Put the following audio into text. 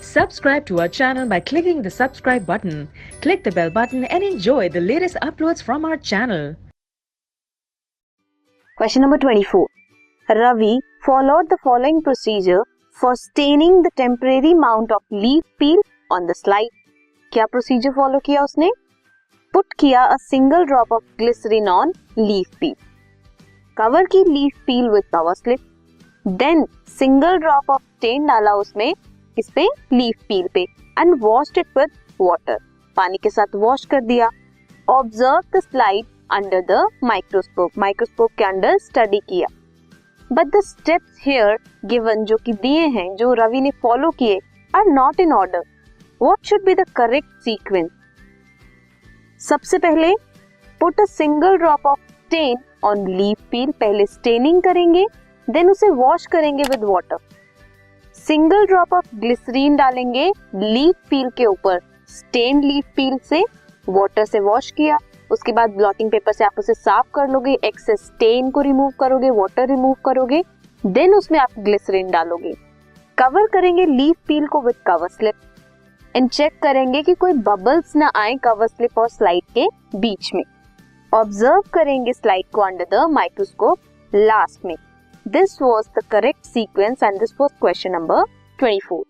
Subscribe to our channel by clicking the subscribe button. Click the bell button and enjoy the latest uploads from our channel. Question number 24. Ravi followed the following procedure for staining the temporary mount of leaf peel on the slide. क्या procedure follow किया उसने? Put किया a single drop of glycerine on leaf peel, cover की leaf peel with cover slip, then single drop of stain डाला उसमें इस पे leaf peel पे and washed it with water, पानी के साथ वॉश कर दिया. Observe the slide under the microscope, microscope के अंडर स्टडी किया. But the steps here given जो कि दिए हैं, जो रवि ने फॉलो किए, are not in order. What should be the correct sequence? सबसे पहले put a single drop of stain on leaf peel, पहले स्टेनिंग करेंगे, देन उसे वॉश करेंगे with water. Single drop of glycerine डालेंगे लीफ पील के ऊपर, स्टेन लीफ पील से वाटर से वॉश किया. उसके बाद ब्लॉटिंग पेपर से आप उसे साफ कर लोगे, एक्सेस स्टेन को रिमूव करोगे, वाटर रिमूव करोगे, देन उसमें आप ग्लिसरीन डालोगे. कवर करेंगे लीफ पील को with cover slip and check करेंगे कि कोई बबल्स ना आए कवर स्लिप और स्लाइड के बीच में. ऑब्जर्व करेंगे स्लाइड को अंडर द माइक्रोस्कोप लास्ट में. This was the correct sequence and this was question number 24.